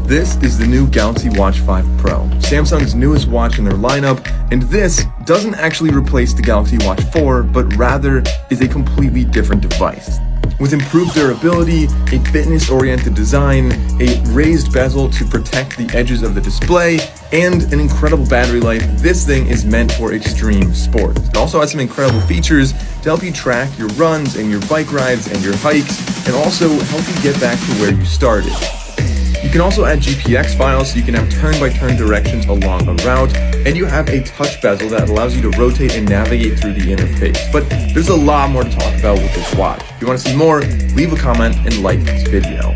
This is the new Galaxy Watch 5 Pro, Samsung's newest watch in their lineup, and this doesn't actually replace the Galaxy Watch 4, but rather is a completely different device. With improved durability, a fitness-oriented design, a raised bezel to protect the edges of the display, and an incredible battery life, this thing is meant for extreme sports. It also has some incredible features to help you track your runs and your bike rides and your hikes, and also help you get back to where you started. You can also add GPX files so you can have turn-by-turn directions along a route, and you have a touch bezel that allows you to rotate and navigate through the interface. But there's a lot more to talk about with this watch. If you want to see more, leave a comment and like this video.